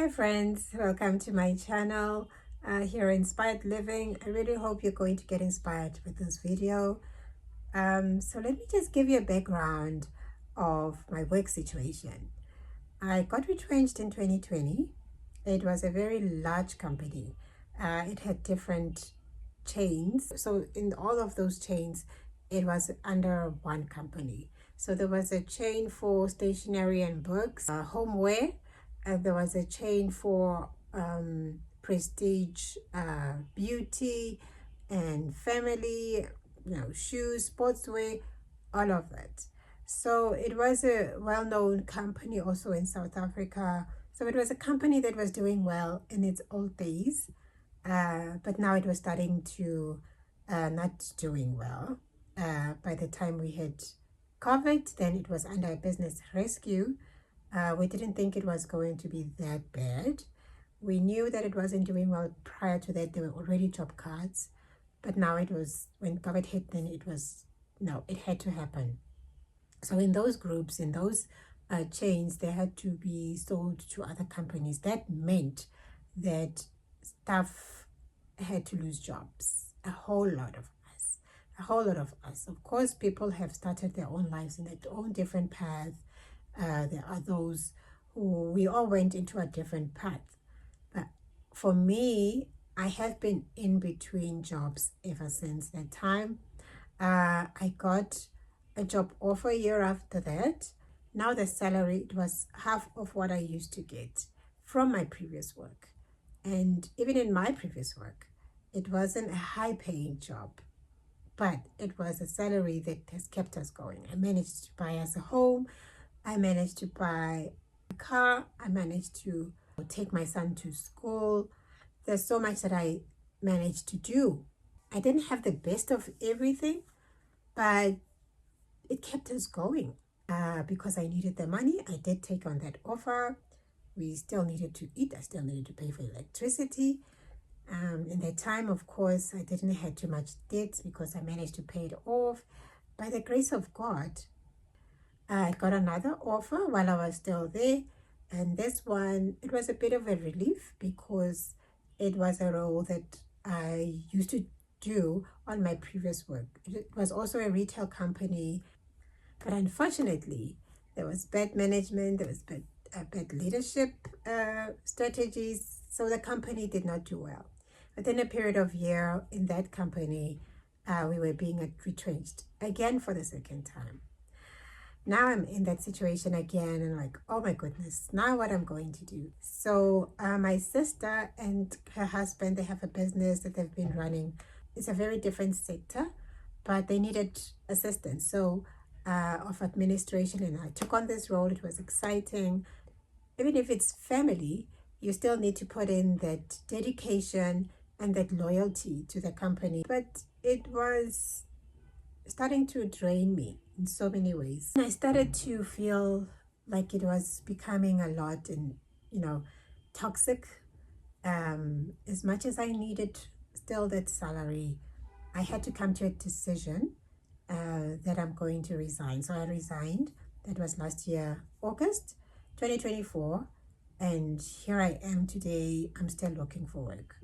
Hi friends, welcome to my channel here Inspired Living. I really hope you're going to get inspired with this video. So let me just give you a background of my work situation. I got retrenched in 2020. It was a very large company. It had different chains. So in all of those chains, it was under one company. So there was a chain for stationery and books, homeware. There was a chain for prestige beauty and family, shoes, sportswear, all of that. So it was a well-known company also in South Africa. So it was a company that was doing well in its old days, but now it was starting to not doing well. By the time we had COVID, then it was under a business rescue. We didn't think it was going to be that bad. We knew that it wasn't doing well. Prior to that, there were already job cuts, but now it was, when COVID hit, then it was, no, it had to happen. So in those groups, in those chains, they had to be sold to other companies. That meant that staff had to lose jobs. A whole lot of us. A whole lot of us. Of course, people have started their own lives in their own different paths. There are those who we all went into a different path. But for me, I have been in between jobs ever since that time. I got a job offer a year after that. Now the salary, it was half of what I used to get from my previous work. And even in my previous work, it wasn't a high paying job, but it was a salary that has kept us going. I managed to buy us a home. I managed to buy a car. I managed to take my son to school. There's so much that I managed to do. I didn't have the best of everything, but it kept us going because I needed the money. I did take on that offer. We still needed to eat. I still needed to pay for electricity. In that time, of course, I didn't have too much debt because I managed to pay it off. By the grace of God, I got another offer while I was still there, and this one, it was a bit of a relief because it was a role that I used to do on my previous work. It was also a retail company, but unfortunately, there was bad management, there was bad leadership strategies, so the company did not do well. Within a period of a year in that company, we were being retrenched again for the second time. Now I'm in that situation again and like, oh my goodness, now what I'm going to do. So my sister and her husband, they have a business that they've been running. It's a very different sector, but they needed assistance. So of administration, and I took on this role. It was exciting. Even if it's family, you still need to put in that dedication and that loyalty to the company. But it was starting to drain me in so many ways. And I started to feel like it was becoming a lot and, toxic. As much as I needed still that salary, I had to come to a decision that I'm going to resign. So I resigned. That was last year, August 2024. And here I am today. I'm still looking for work.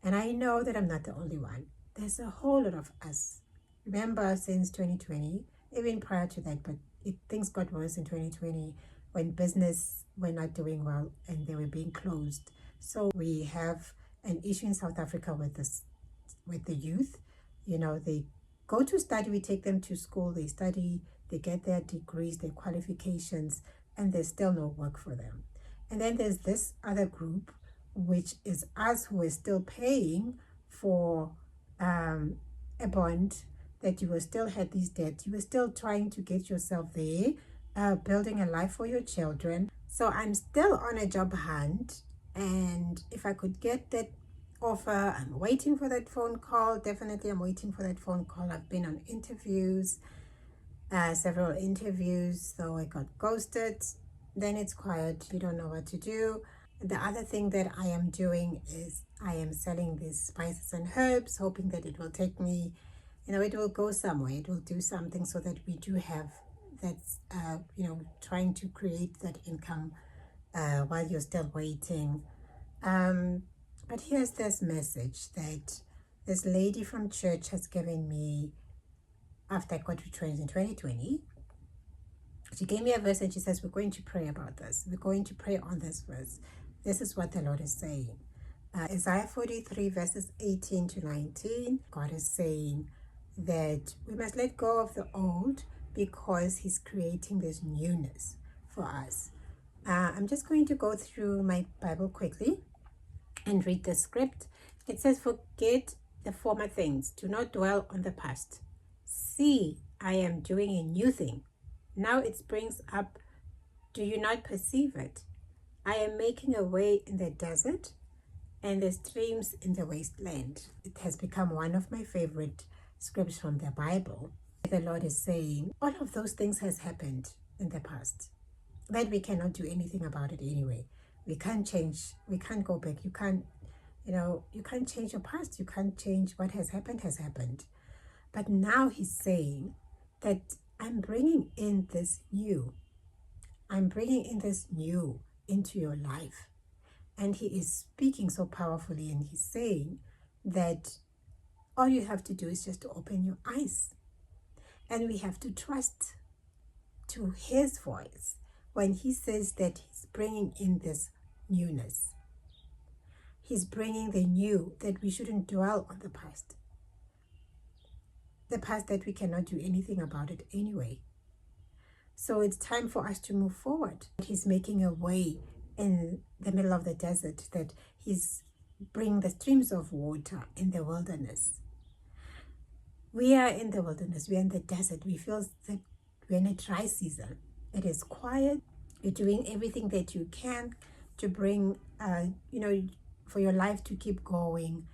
And I know that I'm not the only one. There's a whole lot of us. Remember, since 2020, even prior to that, but things got worse in 2020 when business were not doing well and they were being closed. So we have an issue in South Africa with this, with the youth. They go to study, we take them to school, they study, they get their degrees, their qualifications, and there's still no work for them. And then there's this other group, which is us who is still paying for a bond, that you will still have these debts. You were still trying to get yourself there, building a life for your children. So I'm still on a job hunt, and if I could get that offer, I'm waiting for that phone call. Definitely I'm waiting for that phone call. I've been on interviews, several interviews, so I got ghosted. Then it's quiet, you don't know what to do. The other thing that I am doing is I am selling these spices and herbs, hoping that it will take me, it will go somewhere, it will do something so that we do have that, trying to create that income while you're still waiting. Um, but here's this message that this lady from church has given me after I got retrenched in 2020. She gave me a verse and she says, we're going to pray about this. We're going to pray on this verse. This is what the Lord is saying. Isaiah 43 verses 18 to 19. God is saying that we must let go of the old because he's creating this newness for us. I'm just going to go through my Bible quickly and read the script. It says, forget the former things. Do not dwell on the past. See, I am doing a new thing. Now it springs up. Do you not perceive it? I am making a way in the desert and the streams in the wasteland. It has become one of my favorite scripts from the Bible. The Lord is saying, all of those things has happened in the past, but we cannot do anything about it anyway. We can't change. We can't go back. You can't change your past. You can't change what has happened has happened. But now he's saying that I'm bringing in this new. I'm bringing in this new into your life. And he is speaking so powerfully, and he's saying that all you have to do is just to open your eyes. And we have to trust to his voice when he says that he's bringing in this newness. He's bringing the new, that we shouldn't dwell on the past. The past that we cannot do anything about it anyway. So it's time for us to move forward. He's making a way in the middle of the desert, that he's bringing the streams of water in the wilderness. We are in the wilderness. We are in the desert. We feel that we're in a dry season. It is quiet. You're doing everything that you can to bring, for your life to keep going.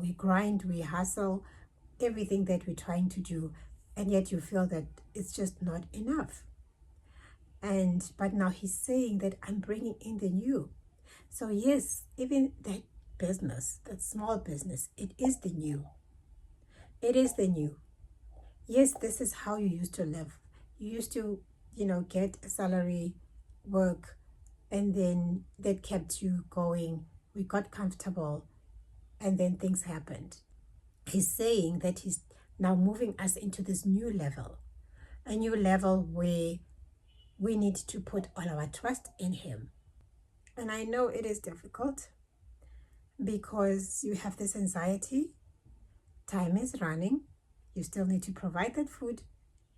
We grind, we hustle, everything that we're trying to do, and yet you feel that it's just not enough. But now he's saying that I'm bringing in the new. So yes, even that business, that small business, it is the new. It is the new. Yes, this is how you used to live. You used to, get a salary, work, and then that kept you going. We got comfortable, and then things happened. He's saying that he's now moving us into this new level, a new level where we need to put all our trust in him. And I know it is difficult because you have this anxiety. Time is running. You still need to provide that food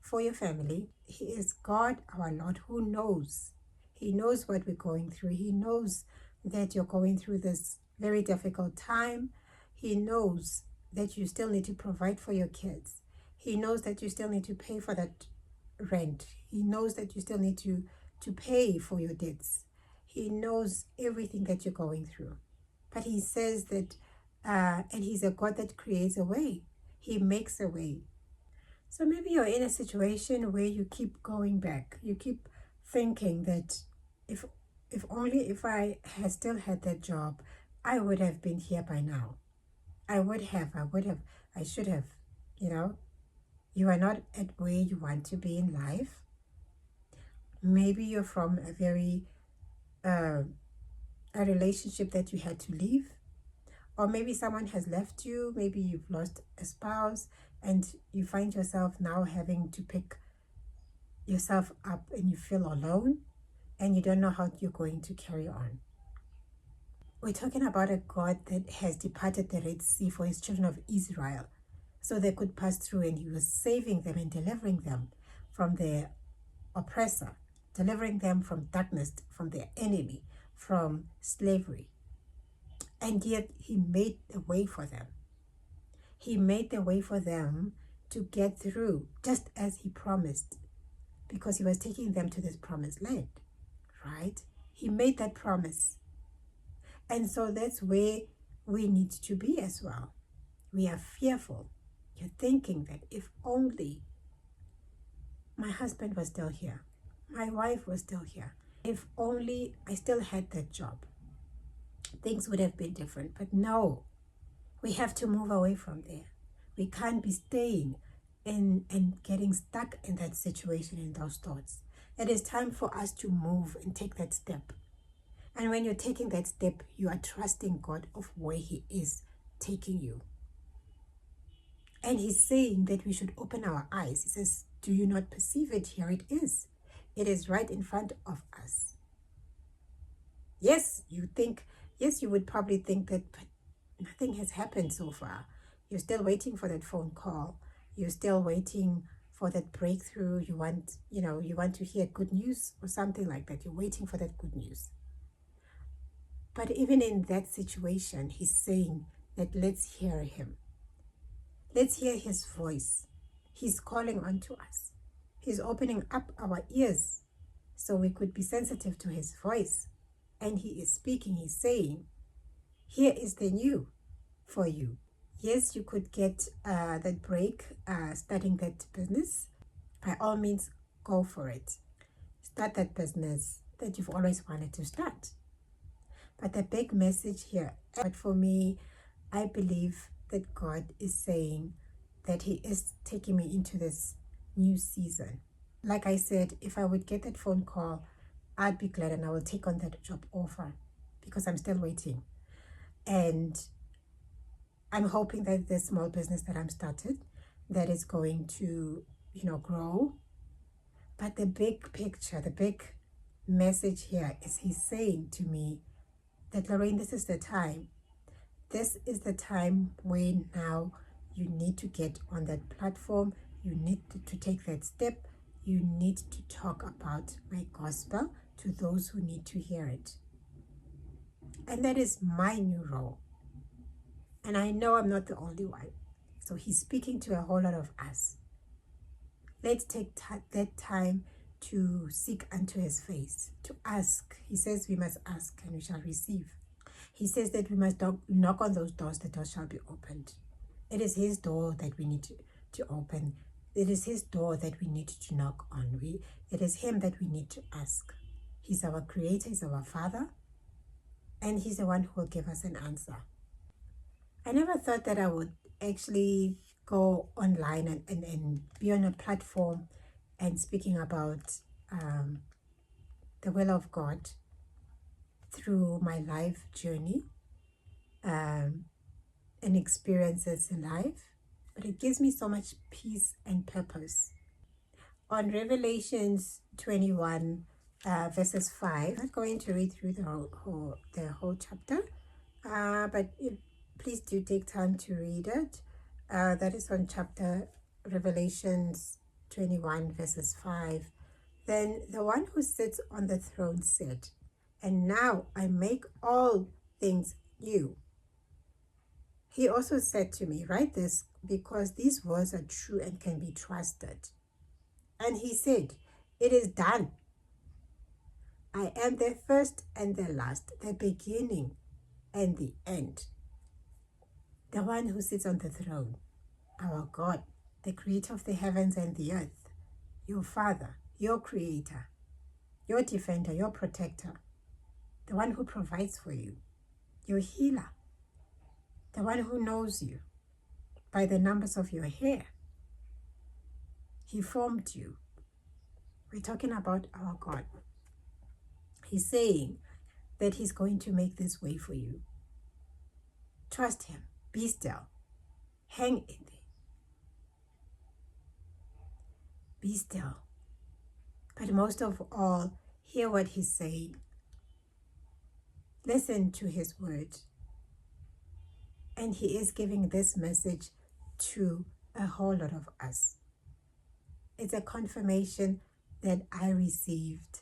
for your family. He is God, our Lord, who knows. He knows what we're going through. He knows that you're going through this very difficult time. He knows that you still need to provide for your kids. He knows that you still need to pay for that rent. He knows that you still need to pay for your debts. He knows everything that you're going through. But he says that, and he's a God that creates a way. He makes a way. So maybe you're in a situation where you keep going back. You keep thinking that if I had still had that job, I would have been here by now. I should have, You are not at where you want to be in life. Maybe you're from a very, a relationship that you had to leave. Or maybe someone has left you. Maybe you've lost a spouse and you find yourself now having to pick yourself up and you feel alone and you don't know how you're going to carry on. We're talking about a God that has departed the Red Sea for his children of Israel so they could pass through, and he was saving them and delivering them from their oppressor, delivering them from darkness, from their enemy, from slavery. And yet he made a way for them. He made the way for them to get through, just as he promised, because he was taking them to this promised land, right? He made that promise. And so that's where we need to be as well. We are fearful. You're thinking that if only my husband was still here, my wife was still here, if only I still had that job, things would have been different. But no, we have to move away from there. We can't be staying and getting stuck in that situation, in those thoughts. It is time for us to move and take that step. And when you're taking that step, you are trusting God of where He is taking you. And He's saying that we should open our eyes. He says, do you not perceive it? Here it is. It is right in front of us. Yes, you would probably think that, but nothing has happened so far. You're still waiting for that phone call. You're still waiting for that breakthrough. You want to hear good news or something like that. You're waiting for that good news. But even in that situation, He's saying that let's hear Him. Let's hear His voice. He's calling unto us. He's opening up our ears so we could be sensitive to His voice. And He is speaking. He's saying, here is the new for you. Yes, you could get that break starting that business. By all means, go for it. Start that business that you've always wanted to start. But the big message here, but for me, I believe that God is saying that He is taking me into this new season. Like I said, if I would get that phone call, I'd be glad and I will take on that job offer because I'm still waiting. And I'm hoping that this small business that I'm started, that is going to, grow. But the big picture, the big message here is He's saying to me that, Lorraine, this is the time. This is the time when now you need to get on that platform. You need to take that step. You need to talk about my gospel to those who need to hear it. And that is my new role. And I know I'm not the only one. So He's speaking to a whole lot of us. Let's take that time to seek unto His face, to ask. He says we must ask and we shall receive. He says that we must knock on those doors, the doors shall be opened. It is His door that we need to open. It is His door that we need to knock on. It is Him that we need to ask. He's our Creator, He's our Father, and He's the one who will give us an answer. I never thought that I would actually go online and be on a platform and speaking about the will of God through my life journey and experiences in life. But it gives me so much peace and purpose. On Revelations 21 verses 5, I'm not going to read through the whole chapter, but please do take time to read it. That is on chapter Revelations 21 verses 5. Then the one who sits on the throne said, and now I make all things new. He also said to me, write this because these words are true and can be trusted. And He said, it is done. I am the first and the last, the beginning and the end. The one who sits on the throne, our God, the creator of the heavens and the earth, your Father, your Creator, your defender, your protector, the one who provides for you, your healer, the one who knows you by the numbers of your hair. He formed you. We're talking about our God. He's saying that He's going to make this way for you. Trust Him. Be still. Hang in there. Be still. But most of all, hear what He's saying. Listen to His word. And He is giving this message to a whole lot of us. It's a confirmation that I received,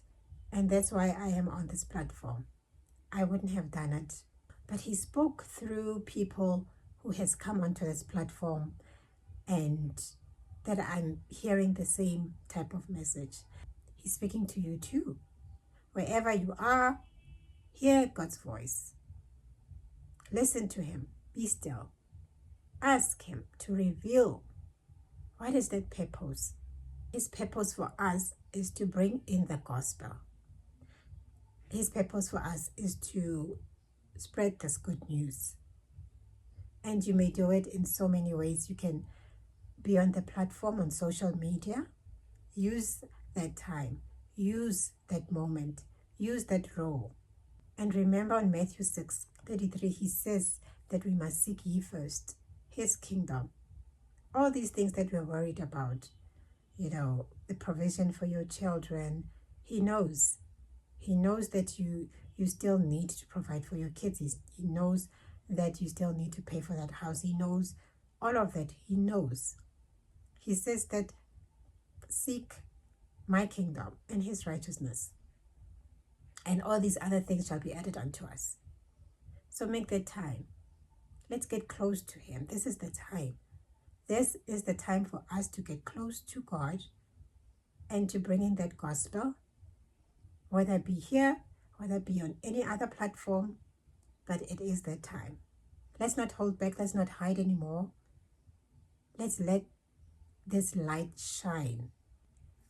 and that's why I am on this platform. I wouldn't have done it. But He spoke through people who has come onto this platform, and that I'm hearing the same type of message. He's speaking to you too. Wherever you are, hear God's voice. Listen to Him. Be still. Ask Him to reveal what is that purpose. His purpose for us is to bring in the gospel. His purpose for us is to spread this good news. And you may do it in so many ways. You can be on the platform on social media. Use that time. Use that moment. Use that role. And remember on Matthew 6:33, he says that we must seek ye first his kingdom. All these things that we're worried about, the provision for your children, he knows. He knows that you still need to provide for your kids. He knows that you still need to pay for that house. He knows all of that. He knows. He says that seek my kingdom and his righteousness, and all these other things shall be added unto us. So make that time. Let's get close to him. This is the time. This is the time for us to get close to God and to bring in that gospel, whether it be here, whether it be on any other platform, but it is that time. Let's not hold back. Let's not hide anymore. Let's let this light shine.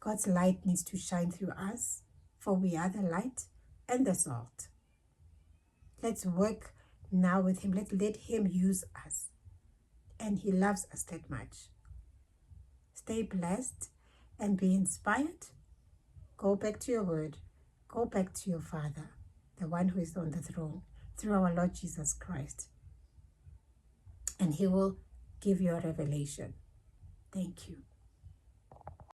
God's light needs to shine through us, for we are the light and the salt. Let's work now with him. Let him use us. And he loves us that much. Stay blessed and be inspired. Go back to your word. Go back to your Father, the one who is on the throne, through our Lord Jesus Christ. And he will give you a revelation. Thank you.